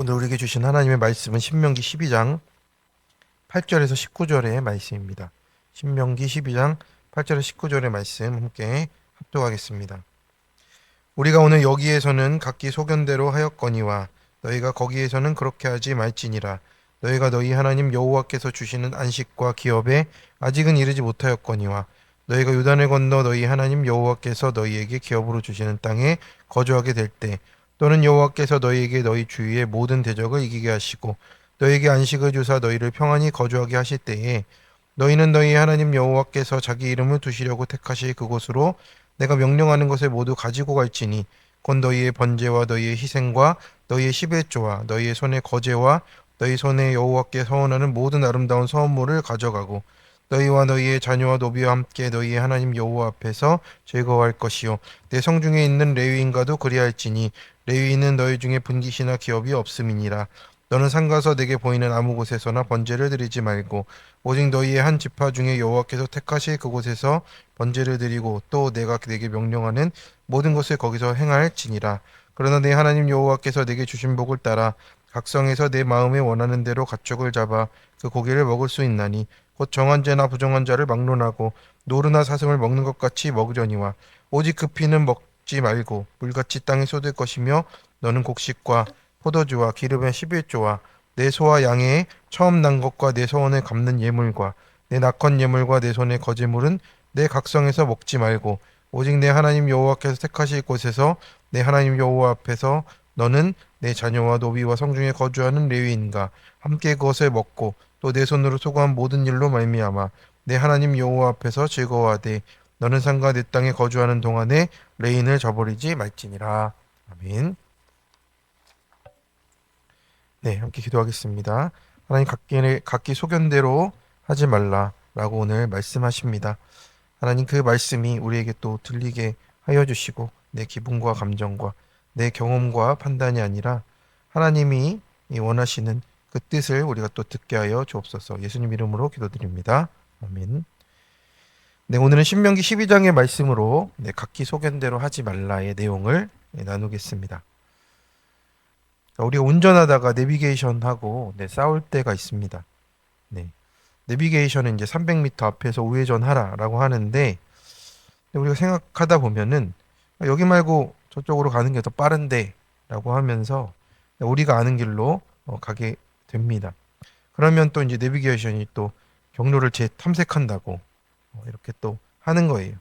오늘 우리에게 주신 하나님의 말씀은 신명기 12장 8절에서 19절의 말씀입니다. 신명기 12장 8절에서 19절의 말씀 함께 합독하겠습니다. 우리가 오늘 여기에서는 각기 소견대로 하였거니와 너희가 거기에서는 그렇게 하지 말지니라. 너희가 너희 하나님 여호와께서 주시는 안식과 기업에 아직은 이르지 못하였거니와 너희가 요단을 건너 너희 하나님 여호와께서 너희에게 기업으로 주시는 땅에 거주하게 될 때 또는 여호와께서 너희에게 너희 주위의 모든 대적을 이기게 하시고 너희에게 안식을 주사 너희를 평안히 거주하게 하실 때에 너희는 너희 하나님 여호와께서 자기 이름을 두시려고 택하실 그곳으로 내가 명령하는 것을 모두 가지고 갈지니 곧 너희의 번제와 너희의 희생과 너희의 십일조와 너희의 손의 거제와 너희 손에 여호와께 서원하는 모든 아름다운 서원물을 가져가고 너희와 너희의 자녀와 노비와 함께 너희의 하나님 여호와 앞에서 즐거워할 것이요 내 성중에 있는 레위인과도 그리할지니 레위인은 너희 중에 분깃이나 기업이 없음이니라. 너는 상가서 내게 보이는 아무 곳에서나 번제를 드리지 말고 오직 너희의 한 지파 중에 여호와께서 택하실 그곳에서 번제를 드리고 또 내가 내게 명령하는 모든 것을 거기서 행할지니라. 그러나 내 하나님 여호와께서 내게 주신 복을 따라 각성에서 내 마음에 원하는 대로 가축을 잡아 그 고기를 먹을 수 있나니 곧 정한 자나 부정한 자를 막론하고 노루나 사슴을 먹는 것 같이 먹으려니와 오직 그 피는 먹지 말고 물같이 땅에 쏟을 것이며 너는 곡식과 포도주와 기름의 11조와 내 소와 양의 처음 난 것과 내 소원을 갚는 예물과 내 낙헌 예물과 내 손의 거제물은 내 각성에서 먹지 말고 오직 내 하나님 여호와께서 택하실 곳에서 내 하나님 여호와 앞에서 너는 내 자녀와 노비와 성중에 거주하는 레위인과 함께 그것을 먹고 또 내 손으로 수고한 모든 일로 말미암아 내 하나님 여호와 앞에서 즐거워하되 너는 상가 내 땅에 거주하는 동안에 레인을 저버리지 말지니라. 아멘. 네, 함께 기도하겠습니다. 하나님 각기 소견대로 하지 말라라고 오늘 말씀하십니다. 하나님 그 말씀이 우리에게 또 들리게 하여 주시고 내 기분과 감정과 내 경험과 판단이 아니라 하나님이 원하시는 그 뜻을 우리가 또 듣게 하여 주옵소서. 예수님 이름으로 기도드립니다. 아멘. 네, 오늘은 신명기 12장의 말씀으로 각기 소견대로 하지 말라의 내용을 나누겠습니다. 우리가 운전하다가 내비게이션하고 싸울 때가 있습니다. 네. 내비게이션은 이제 300m 앞에서 우회전하라라고 하는데 우리가 생각하다 보면은 여기 말고 저쪽으로 가는 게 더 빠른데라고 하면서 우리가 아는 길로 가게 됩니다. 그러면 또 이제 내비게이션이 또 경로를 재탐색한다고 이렇게 또 하는 거예요.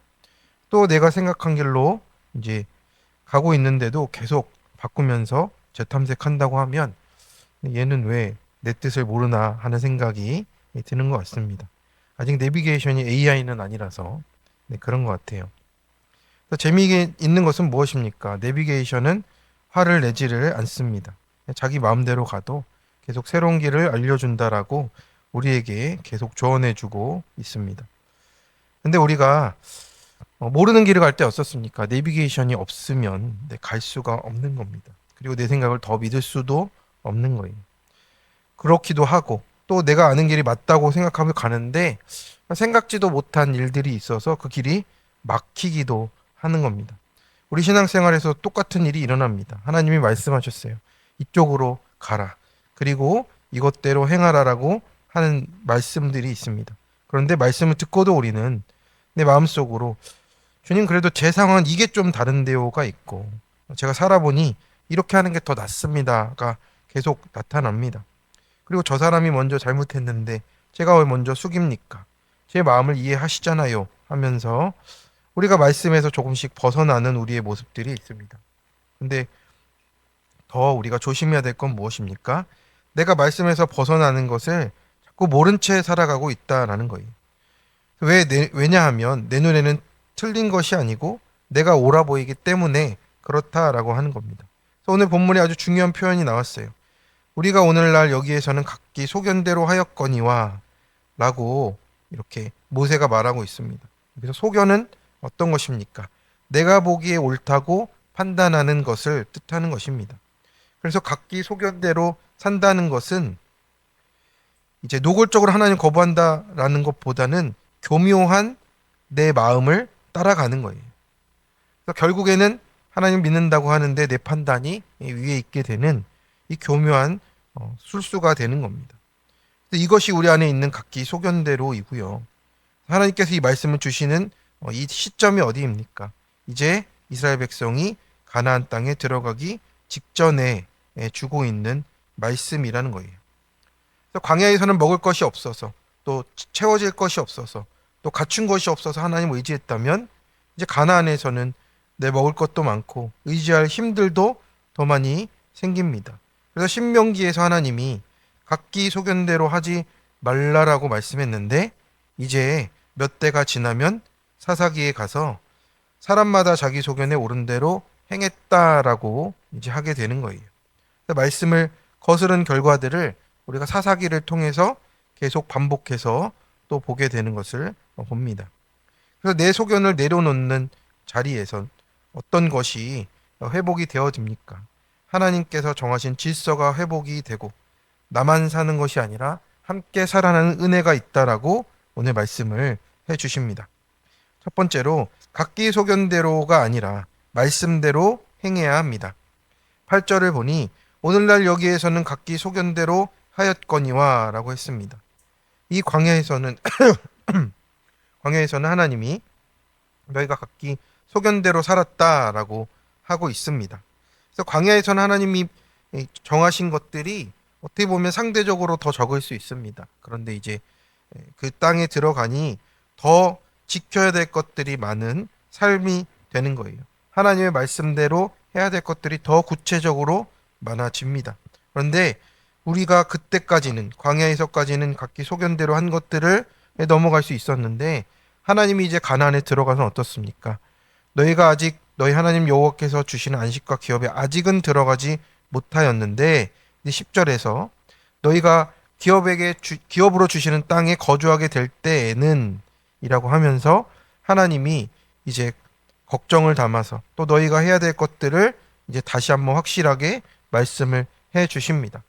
또 내가 생각한 길로 이제 가고 있는데도 계속 바꾸면서 재탐색한다고 하면 얘는 왜 내 뜻을 모르나 하는 생각이 드는 것 같습니다. 아직 내비게이션이 AI는 아니라서 그런 것 같아요. 재미있게 있는 것은 무엇입니까? 내비게이션은 화를 내지를 않습니다. 자기 마음대로 가도 계속 새로운 길을 알려준다라고 우리에게 계속 조언해주고 있습니다. 근데 우리가 모르는 길을 갈 때 어떻습니까? 내비게이션이 없으면 갈 수가 없는 겁니다. 그리고 내 생각을 더 믿을 수도 없는 거예요. 그렇기도 하고 또 내가 아는 길이 맞다고 생각하며 가는데 생각지도 못한 일들이 있어서 그 길이 막히기도 하는 겁니다. 우리 신앙생활에서 똑같은 일이 일어납니다. 하나님이 말씀하셨어요. 이쪽으로 가라. 그리고 이것대로 행하라라고 하는 말씀들이 있습니다. 그런데 말씀을 듣고도 우리는 내 마음속으로 주님 그래도 제 상황은 이게 좀 다른데요가 있고 제가 살아보니 이렇게 하는 게 더 낫습니다가 계속 나타납니다. 그리고 저 사람이 먼저 잘못했는데 제가 왜 먼저 숙입니까? 제 마음을 이해하시잖아요 하면서 우리가 말씀에서 조금씩 벗어나는 우리의 모습들이 있습니다. 근데 더 우리가 조심해야 될 건 무엇입니까? 내가 말씀에서 벗어나는 것을 자꾸 모른 채 살아가고 있다라는 거예요. 왜냐하면 내 눈에는 틀린 것이 아니고 내가 옳아 보이기 때문에 그렇다라고 하는 겁니다. 그래서 오늘 본문에 아주 중요한 표현이 나왔어요. 우리가 오늘날 여기에서는 각기 소견대로 하였거니와 라고 이렇게 모세가 말하고 있습니다. 그래서 소견은 어떤 것입니까? 내가 보기에 옳다고 판단하는 것을 뜻하는 것입니다. 그래서 각기 소견대로 산다는 것은 이제 노골적으로 하나님 거부한다라는 것보다는 교묘한 내 마음을 따라가는 거예요. 그래서 결국에는 하나님 믿는다고 하는데 내 판단이 위에 있게 되는 이 교묘한 술수가 되는 겁니다. 이것이 우리 안에 있는 각기 소견대로이고요. 하나님께서 이 말씀을 주시는 이 시점이 어디입니까? 이제 이스라엘 백성이 가나안 땅에 들어가기 직전에 주고 있는 말씀이라는 거예요. 그래서 광야에서는 먹을 것이 없어서, 또 채워질 것이 없어서, 또 갖춘 것이 없어서 하나님 의지했다면, 이제 가나안에서는 내 먹을 것도 많고 의지할 힘들도 더 많이 생깁니다. 그래서 신명기에서 하나님이 각기 소견대로 하지 말라라고 말씀했는데, 이제 몇 대가 지나면 사사기에 가서 사람마다 자기 소견에 옳은 대로 행했다라고 이제 하게 되는 거예요. 말씀을 거스른 결과들을 우리가 사사기를 통해서 계속 반복해서 또 보게 되는 것을 봅니다. 그래서 내 소견을 내려놓는 자리에선 어떤 것이 회복이 되어집니까? 하나님께서 정하신 질서가 회복이 되고 나만 사는 것이 아니라 함께 살아나는 은혜가 있다라고 오늘 말씀을 해 주십니다. 첫 번째로 각기 소견대로가 아니라 말씀대로 행해야 합니다. 8절을 보니 오늘날 여기에서는 각기 소견대로 하였거니와 라고 했습니다. 이 광야에서는 하나님이 너희가 각기 소견대로 살았다라고 하고 있습니다. 그래서 광야에서는 하나님이 정하신 것들이 어떻게 보면 상대적으로 더 적을 수 있습니다. 그런데 이제 그 땅에 들어가니 더 지켜야 될 것들이 많은 삶이 되는 거예요. 하나님의 말씀대로 해야 될 것들이 더 구체적으로 많아집니다. 그런데 우리가 그때까지는, 광야에서까지는 각기 소견대로 한 것들을 넘어갈 수 있었는데, 하나님이 이제 가나안에 들어가서 어떻습니까? 너희가 아직 너희 하나님 여호와께서 주시는 안식과 기업에 아직은 들어가지 못하였는데, 10절에서 너희가 기업으로 주시는 땅에 거주하게 될 때에는 이라고 하면서 하나님이 이제 걱정을 담아서 또 너희가 해야 될 것들을 이제 다시 한번 확실하게 말씀을 해 주십니다.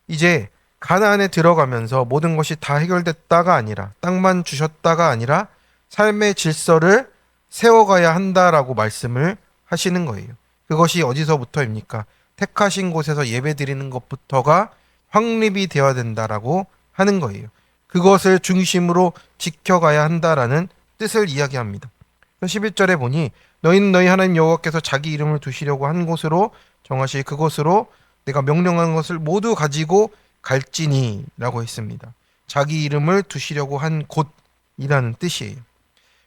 이제 가나안에 들어가면서 모든 것이 다 해결됐다가 아니라, 땅만 주셨다가 아니라 삶의 질서를 세워가야 한다라고 말씀을 하시는 거예요. 그것이 어디서부터입니까? 택하신 곳에서 예배드리는 것부터가 확립이 되어야 된다라고 하는 거예요. 그것을 중심으로 지켜가야 한다라는 뜻을 이야기합니다. 11절에 보니 너희는 너희 하나님 여호와께서 자기 이름을 두시려고 한 곳으로 정하시 그곳으로 내가 명령한 것을 모두 가지고 갈지니 라고 했습니다. 자기 이름을 두시려고 한 곳이라는 뜻이에요.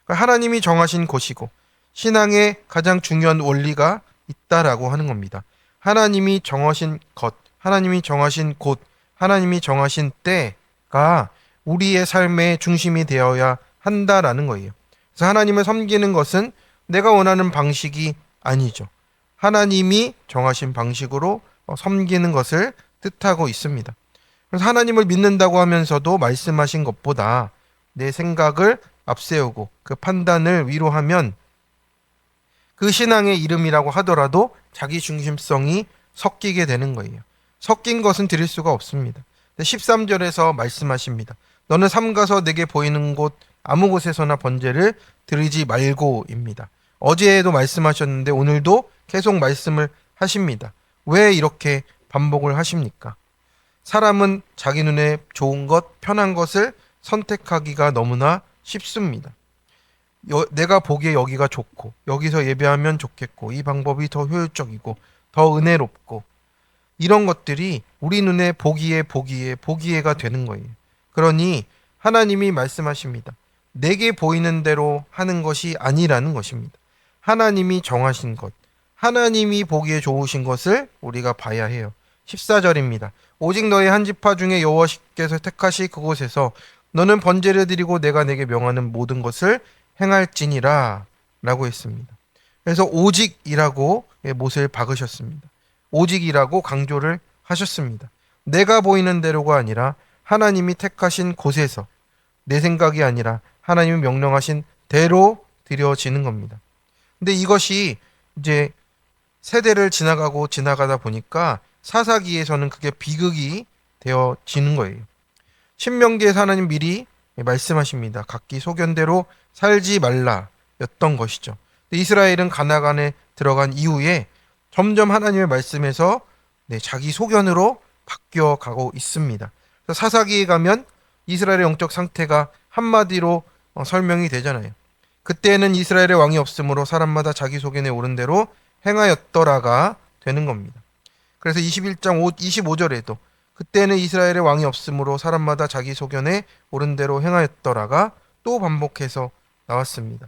그러니까 하나님이 정하신 곳이고 신앙의 가장 중요한 원리가 있다라고 하는 겁니다. 하나님이 정하신 것, 하나님이 정하신 곳, 하나님이 정하신 때가 우리의 삶의 중심이 되어야 한다라는 거예요. 그래서 하나님을 섬기는 것은 내가 원하는 방식이 아니죠. 하나님이 정하신 방식으로 섬기는 것을 뜻하고 있습니다. 그래서 하나님을 믿는다고 하면서도 말씀하신 것보다 내 생각을 앞세우고 그 판단을 위로하면 그 신앙의 이름이라고 하더라도 자기 중심성이 섞이게 되는 거예요. 섞인 것은 드릴 수가 없습니다. 13절에서 말씀하십니다. 너는 삼가서 내게 보이는 곳 아무 곳에서나 번제를 드리지 말고입니다. 어제도 말씀하셨는데 오늘도 계속 말씀을 하십니다. 왜 이렇게 반복을 하십니까? 사람은 자기 눈에 좋은 것, 편한 것을 선택하기가 너무나 쉽습니다. 내가 보기에 여기가 좋고 여기서 예배하면 좋겠고 이 방법이 더 효율적이고 더 은혜롭고 이런 것들이 우리 눈에 보기에가 되는 거예요. 그러니 하나님이 말씀하십니다. 내게 보이는 대로 하는 것이 아니라는 것입니다. 하나님이 정하신 것, 하나님이 보기에 좋으신 것을 우리가 봐야 해요. 14절입니다. 오직 너의 한 지파 중에 여호와께서 택하시 그곳에서 너는 번제를 드리고 내가 내게 명하는 모든 것을 행할지니라 라고 했습니다. 그래서 오직이라고 못을 박으셨습니다. 오직이라고 강조를 하셨습니다. 내가 보이는 대로가 아니라 하나님이 택하신 곳에서 내 생각이 아니라 하나님이 명령하신 대로 드려지는 겁니다. 근데 이것이 이제 세대를 지나가다 보니까 사사기에서는 그게 비극이 되어지는 거예요. 신명기에서 하나님 미리 말씀하십니다. 각기 소견대로 살지 말라였던 것이죠. 이스라엘은 가나안에 들어간 이후에 점점 하나님의 말씀에서 자기 소견으로 바뀌어 가고 있습니다. 그래서 사사기에 가면 이스라엘의 영적 상태가 한마디로 설명이 되잖아요. 그때는 이스라엘의 왕이 없으므로 사람마다 자기 소견에 오른 대로 행하였더라가 되는 겁니다. 그래서 21장 25절에도 그때는 이스라엘의 왕이 없으므로 사람마다 자기 소견에 옳은 대로 행하였더라가 또 반복해서 나왔습니다.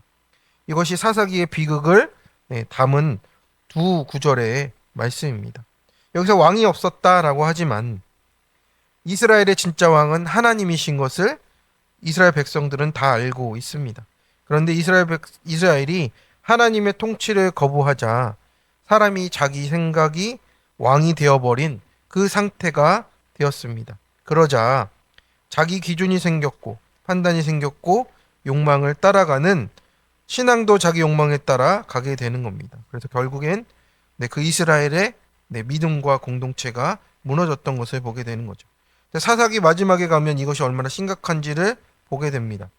이것이 사사기의 비극을 담은 두 구절의 말씀입니다. 여기서 왕이 없었다라고 하지만 이스라엘의 진짜 왕은 하나님이신 것을 이스라엘 백성들은 다 알고 있습니다. 그런데 이스라엘이 하나님의 통치를 거부하자 사람이 자기 생각이 왕이 되어버린 그 상태가 되었습니다. 그러자 자기 기준이 생겼고 판단이 생겼고 욕망을 따라가는 신앙도 자기 욕망에 따라 가게 되는 겁니다. 그래서 결국엔 그 이스라엘의 믿음과 공동체가 무너졌던 것을 보게 되는 거죠. 사사기 마지막에 가면 이것이 얼마나 심각한지를 보게 됩니다.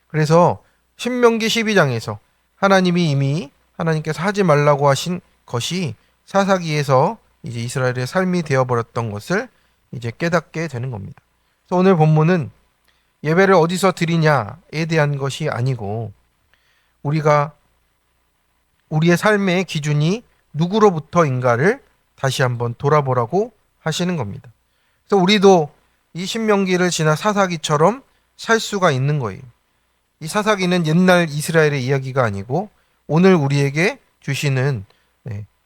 그래서 신명기 12장에서 하나님이 이미 하나님께서 하지 말라고 하신 것이 사사기에서 이제 이스라엘의 삶이 되어버렸던 것을 이제 깨닫게 되는 겁니다. 그래서 오늘 본문은 예배를 어디서 드리냐에 대한 것이 아니고 우리가 우리의 삶의 기준이 누구로부터인가를 다시 한번 돌아보라고 하시는 겁니다. 그래서 우리도 이 신명기를 지나 사사기처럼 살 수가 있는 거예요. 이 사사기는 옛날 이스라엘의 이야기가 아니고 오늘 우리에게 주시는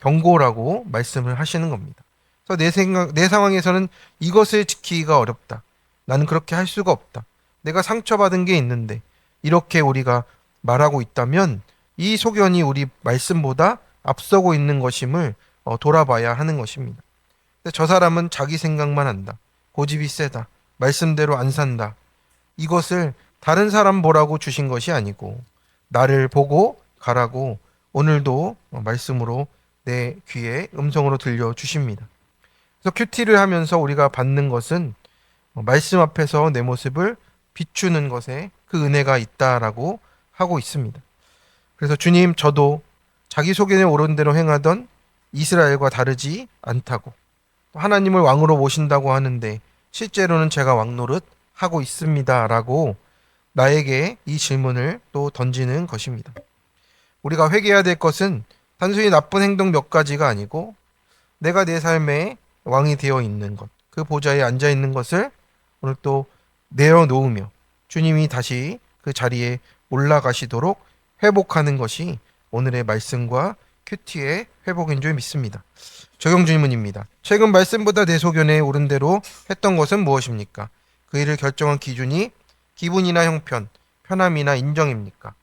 경고라고 말씀을 하시는 겁니다. 그래서 내 상황에서는 이것을 지키기가 어렵다. 나는 그렇게 할 수가 없다. 내가 상처받은 게 있는데 이렇게 우리가 말하고 있다면 이 소견이 우리 말씀보다 앞서고 있는 것임을 돌아봐야 하는 것입니다. 근데 저 사람은 자기 생각만 한다. 고집이 세다. 말씀대로 안 산다. 이것을 다른 사람 보라고 주신 것이 아니고 나를 보고 가라고 오늘도 말씀으로 내 귀에 음성으로 들려주십니다. 그래서 큐티를 하면서 우리가 받는 것은 말씀 앞에서 내 모습을 비추는 것에 그 은혜가 있다라고 하고 있습니다. 그래서 주님, 저도 자기 소견에 옳은 대로 행하던 이스라엘과 다르지 않다고 하나님을 왕으로 모신다고 하는데 실제로는 제가 왕 노릇 하고 있습니다라고 나에게 이 질문을 또 던지는 것입니다. 우리가 회개해야 될 것은 단순히 나쁜 행동 몇 가지가 아니고 내가 내 삶의 왕이 되어 있는 것, 그 보좌에 앉아 있는 것을 오늘 또 내려놓으며 주님이 다시 그 자리에 올라가시도록 회복하는 것이 오늘의 말씀과 큐티의 회복인 줄 믿습니다. 적용 질문입니다. 최근 말씀보다 내 소견에 옳은 대로 했던 것은 무엇입니까? 그 일을 결정한 기준이 기분이나 형편, 편함이나 인정입니까?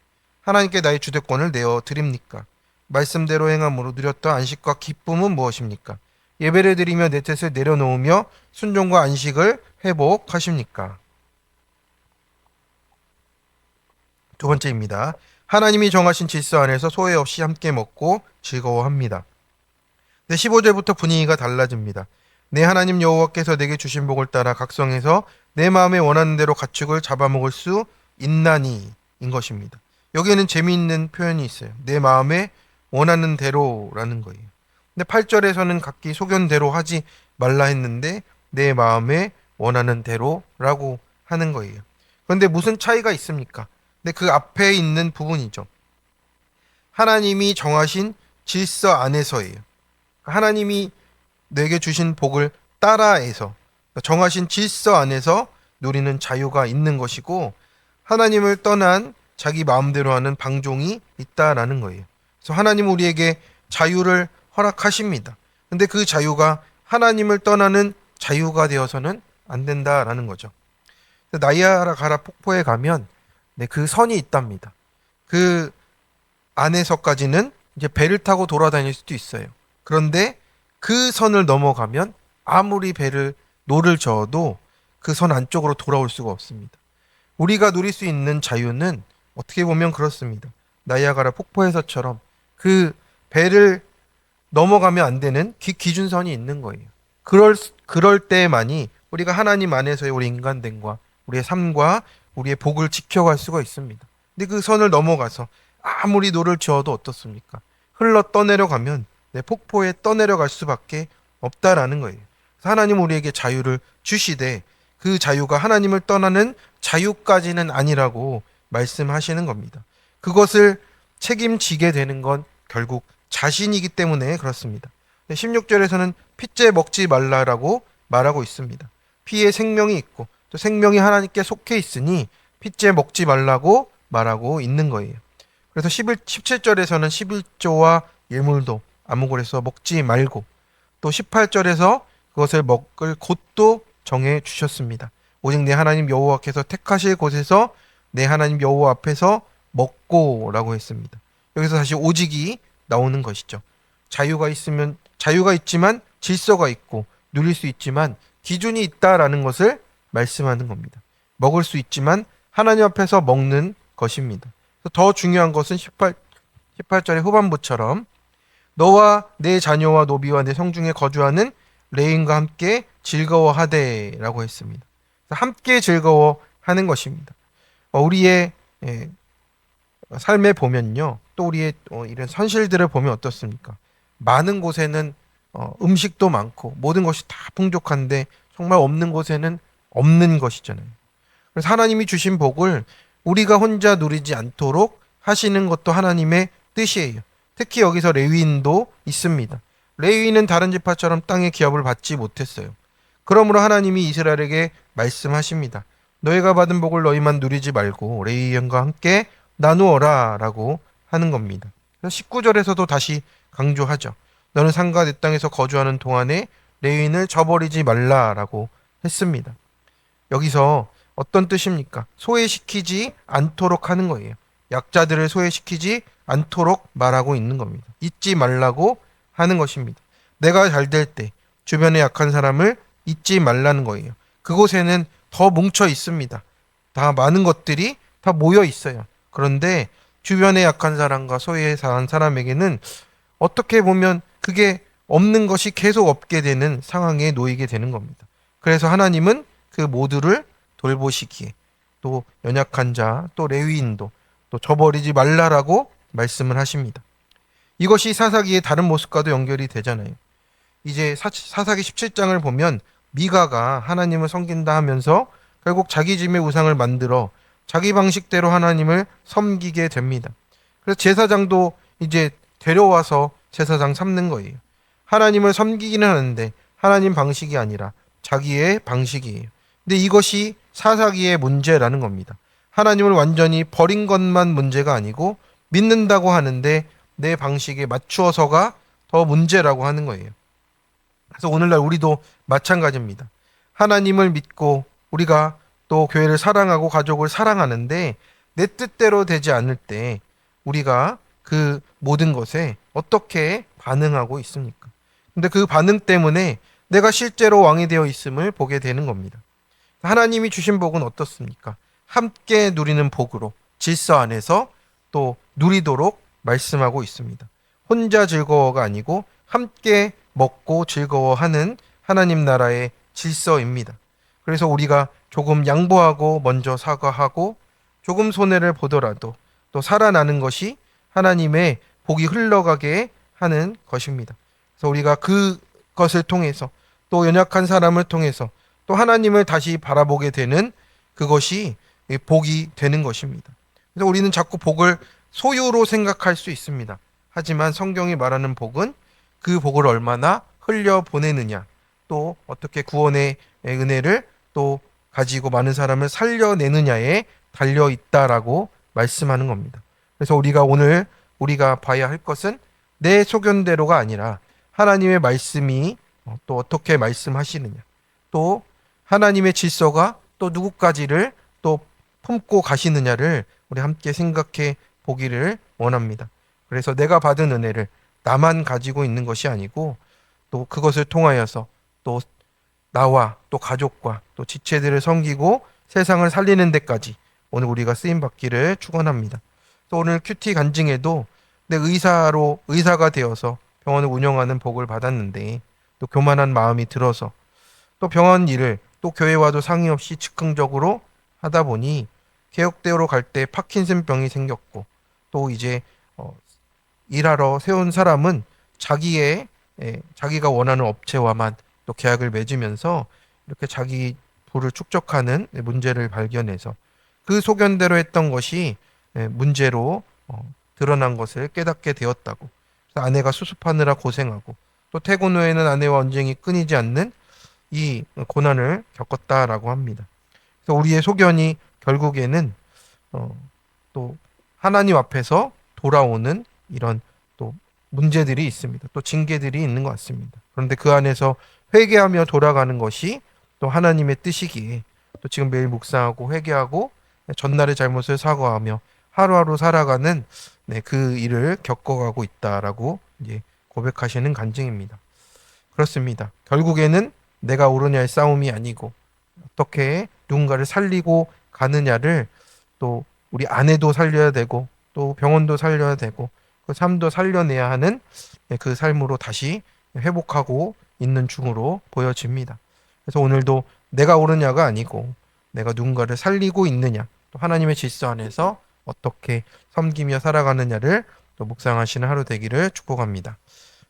하나님께 나의 주도권을 내어 드립니까? 말씀대로 행함으로 누렸던 안식과 기쁨은 무엇입니까? 예배를 드리며 내 뜻을 내려놓으며 순종과 안식을 회복하십니까? 두 번째입니다. 하나님이 정하신 질서 안에서 소외 없이 함께 먹고 즐거워합니다. 15절부터 분위기가 달라집니다. 내 하나님 여호와께서 내게 주신 복을 따라 각성해서 내 마음에 원하는 대로 가축을 잡아먹을 수 있나니 인 것입니다. 여기에는 재미있는 표현이 있어요. 내 마음에 원하는 대로라는 거예요. 근데 8절에서는 각기 소견대로 하지 말라 했는데 내 마음에 원하는 대로라고 하는 거예요. 그런데 무슨 차이가 있습니까? 근데 그 앞에 있는 부분이죠. 하나님이 정하신 질서 안에서예요. 하나님이 내게 주신 복을 따라해서 정하신 질서 안에서 누리는 자유가 있는 것이고 하나님을 떠난 자기 마음대로 하는 방종이 있다라는 거예요. 그래서 하나님은 우리에게 자유를 허락하십니다. 근데 그 자유가 하나님을 떠나는 자유가 되어서는 안 된다라는 거죠. 나이아가라 폭포에 가면 그 선이 있답니다. 그 안에서까지는 이제 배를 타고 돌아다닐 수도 있어요. 그런데 그 선을 넘어가면 아무리 노를 저어도 그 선 안쪽으로 돌아올 수가 없습니다. 우리가 누릴 수 있는 자유는 어떻게 보면 그렇습니다. 나이아가라 폭포에서처럼 그 배를 넘어가면 안 되는 기준선이 있는 거예요. 그럴 때만이 우리가 하나님 안에서의 우리 인간됨과 우리의 삶과 우리의 복을 지켜갈 수가 있습니다. 근데 그 선을 넘어가서 아무리 노를 지어도 어떻습니까? 흘러 떠내려가면 내 폭포에 떠내려갈 수밖에 없다라는 거예요. 그래서 하나님 우리에게 자유를 주시되 그 자유가 하나님을 떠나는 자유까지는 아니라고 말씀하시는 겁니다. 그것을 책임지게 되는 건 결국 자신이기 때문에 그렇습니다. 16절에서는 피째 먹지 말라라고 말하고 있습니다. 피에 생명이 있고 또 생명이 하나님께 속해 있으니 피째 먹지 말라고 말하고 있는 거예요. 그래서 17절에서는 11조와 예물도 아무곳에서 먹지 말고 또 18절에서 그것을 먹을 곳도 정해 주셨습니다. 오직 내 하나님 여호와께서 택하실 곳에서 내 하나님 여호와 앞에서 먹고라고 했습니다. 여기서 다시 오직이 나오는 것이죠. 자유가 있지만 질서가 있고 누릴 수 있지만 기준이 있다라는 것을 말씀하는 겁니다. 먹을 수 있지만 하나님 앞에서 먹는 것입니다. 더 중요한 것은 18절의 후반부처럼 너와 내 자녀와 노비와 내 성중에 거주하는 레인과 함께 즐거워하되라고 했습니다. 함께 즐거워하는 것입니다. 우리의 삶에 보면요, 또 우리의 이런 현실들을 보면 어떻습니까? 많은 곳에는 음식도 많고 모든 것이 다 풍족한데 정말 없는 곳에는 없는 것이잖아요. 그래서 하나님이 주신 복을 우리가 혼자 누리지 않도록 하시는 것도 하나님의 뜻이에요. 특히 여기서 레위인도 있습니다. 레위인은 다른 지파처럼 땅의 기업을 받지 못했어요. 그러므로 하나님이 이스라엘에게 말씀하십니다. 너희가 받은 복을 너희만 누리지 말고 레위인과 함께 나누어라 라고 하는 겁니다. 19절에서도 다시 강조하죠. 너는 상가 내 땅에서 거주하는 동안에 레위인을 저버리지 말라라고 했습니다. 여기서 어떤 뜻입니까? 소외시키지 않도록 하는 거예요. 약자들을 소외시키지 않도록 말하고 있는 겁니다. 잊지 말라고 하는 것입니다. 내가 잘 될 때 주변에 약한 사람을 잊지 말라는 거예요. 그곳에는 더 뭉쳐 있습니다. 다 많은 것들이 다 모여 있어요. 그런데 주변에 약한 사람과 소외에 상한 사람에게는 어떻게 보면 그게 없는 것이 계속 없게 되는 상황에 놓이게 되는 겁니다. 그래서 하나님은 그 모두를 돌보시기에 또 연약한 자, 또 레위인도 또 저버리지 말라라고 말씀을 하십니다. 이것이 사사기의 다른 모습과도 연결이 되잖아요. 이제 사사기 17장을 보면 미가가 하나님을 섬긴다 하면서 결국 자기 짐의 우상을 만들어 자기 방식대로 하나님을 섬기게 됩니다. 그래서 제사장도 이제 데려와서 제사장 삼는 거예요. 하나님을 섬기기는 하는데 하나님 방식이 아니라 자기의 방식이에요. 근데 이것이 사사기의 문제라는 겁니다. 하나님을 완전히 버린 것만 문제가 아니고 믿는다고 하는데 내 방식에 맞추어서가 더 문제라고 하는 거예요. 그래서 오늘날 우리도 마찬가지입니다. 하나님을 믿고 우리가 또 교회를 사랑하고 가족을 사랑하는데 내 뜻대로 되지 않을 때 우리가 그 모든 것에 어떻게 반응하고 있습니까? 근데 그 반응 때문에 내가 실제로 왕이 되어 있음을 보게 되는 겁니다. 하나님이 주신 복은 어떻습니까? 함께 누리는 복으로 질서 안에서 또 누리도록 말씀하고 있습니다. 혼자 즐거워가 아니고 함께 먹고 즐거워하는 하나님 나라의 질서입니다. 그래서 우리가 조금 양보하고 먼저 사과하고 조금 손해를 보더라도 또 살아나는 것이 하나님의 복이 흘러가게 하는 것입니다. 그래서 우리가 그것을 통해서 또 연약한 사람을 통해서 또 하나님을 다시 바라보게 되는 그것이 복이 되는 것입니다. 그래서 우리는 자꾸 복을 소유로 생각할 수 있습니다. 하지만 성경이 말하는 복은 그 복을 얼마나 흘려보내느냐, 또 어떻게 구원의 은혜를 또 가지고 많은 사람을 살려내느냐에 달려 있다라고 말씀하는 겁니다. 그래서 오늘 우리가 봐야 할 것은 내 소견대로가 아니라 하나님의 말씀이 또 어떻게 말씀하시느냐, 또 하나님의 질서가 또 누구까지를 또 품고 가시느냐를 우리 함께 생각해 보기를 원합니다. 그래서 내가 받은 은혜를 나만 가지고 있는 것이 아니고 또 그것을 통하여서 또 나와 또 가족과 또 지체들을 섬기고 세상을 살리는 데까지 오늘 우리가 쓰임 받기를 축원합니다. 또 오늘 큐티 간증에도 내 의사가 되어서 병원을 운영하는 복을 받았는데 또 교만한 마음이 들어서 또 병원 일을 또 교회와도 상의 없이 즉흥적으로 하다 보니 개혁대로로 갈 때 파킨슨병이 생겼고 또 이제 일하러 세운 사람은 자기의 자기가 원하는 업체와만 또 계약을 맺으면서 이렇게 자기 부를 축적하는 문제를 발견해서 그 소견대로 했던 것이 문제로 드러난 것을 깨닫게 되었다고. 그래서 아내가 수습하느라 고생하고 또 퇴근 후에는 아내와 언쟁이 끊이지 않는 이 고난을 겪었다라고 합니다. 그래서 우리의 소견이 결국에는 또 하나님 앞에서 돌아오는 이런 또 문제들이 있습니다. 또 징계들이 있는 것 같습니다. 그런데 그 안에서 회개하며 돌아가는 것이 또 하나님의 뜻이기에 또 지금 매일 묵상하고 회개하고 전날의 잘못을 사과하며 하루하루 살아가는 그 일을 겪어가고 있다라고 이제 고백하시는 간증입니다. 그렇습니다. 결국에는 내가 옳으냐의 싸움이 아니고 어떻게 누군가를 살리고 가느냐를 또 우리 아내도 살려야 되고 또 병원도 살려야 되고 그 삶도 살려내야 하는 그 삶으로 다시 회복하고 있는 중으로 보여집니다. 그래서 오늘도 내가 옳으냐가 아니고 내가 누군가를 살리고 있느냐 또 하나님의 질서 안에서 어떻게 섬기며 살아가느냐를 또 묵상하시는 하루 되기를 축복합니다.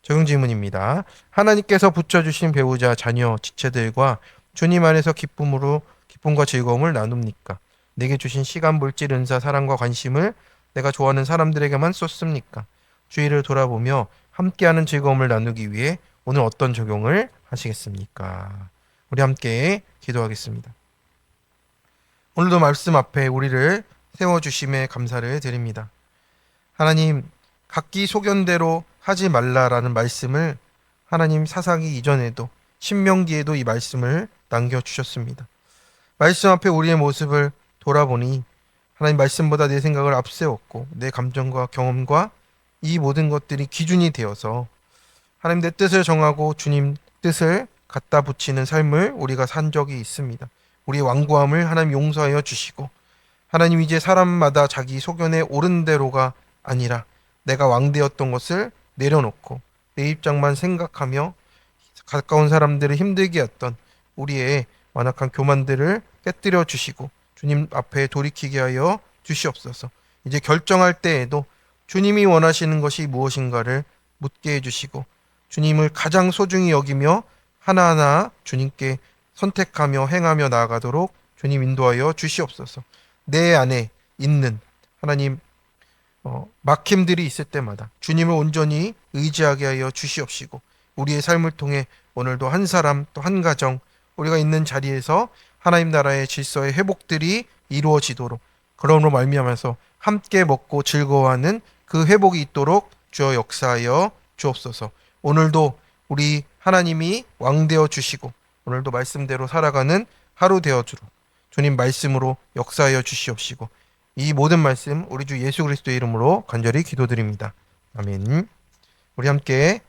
적용 질문입니다. 하나님께서 붙여주신 배우자, 자녀, 지체들과 주님 안에서 기쁨과 즐거움을 나눕니까? 내게 주신 시간, 물질, 은사, 사랑과 관심을 내가 좋아하는 사람들에게만 쏟습니까? 주위를 돌아보며 함께하는 즐거움을 나누기 위해 오늘 어떤 적용을 하시겠습니까? 우리 함께 기도하겠습니다. 오늘도 말씀 앞에 우리를 세워주심에 감사를 드립니다. 하나님, 각기 소견대로 하지 말라라는 말씀을 하나님 사사기 이전에도 신명기에도 이 말씀을 남겨주셨습니다. 말씀 앞에 우리의 모습을 돌아보니 하나님 말씀보다 내 생각을 앞세웠고 내 감정과 경험과 이 모든 것들이 기준이 되어서 하나님 내 뜻을 정하고 주님 뜻을 갖다 붙이는 삶을 우리가 산 적이 있습니다. 우리의 완고함을 하나님 용서하여 주시고 하나님 이제 사람마다 자기 소견에 옳은 대로가 아니라 내가 왕되었던 것을 내려놓고 내 입장만 생각하며 가까운 사람들을 힘들게 했던 우리의 완악한 교만들을 깨뜨려 주시고 주님 앞에 돌이키게 하여 주시옵소서. 이제 결정할 때에도 주님이 원하시는 것이 무엇인가를 묻게 해주시고 주님을 가장 소중히 여기며 하나하나 주님께 선택하며 행하며 나아가도록 주님 인도하여 주시옵소서. 내 안에 있는 하나님 막힘들이 있을 때마다 주님을 온전히 의지하게 하여 주시옵시고 우리의 삶을 통해 오늘도 한 사람 또 한 가정 우리가 있는 자리에서 하나님 나라의 질서의 회복들이 이루어지도록 그러므로 말미암아서 함께 먹고 즐거워하는 그 회복이 있도록 주여 역사하여 주옵소서. 오늘도 우리 하나님이 왕되어 주시고 오늘도 말씀대로 살아가는 하루 되어주도록 주님 말씀으로 역사하여 주시옵시고 이 모든 말씀 우리 주 예수 그리스도의 이름으로 간절히 기도드립니다. 아멘. 우리 함께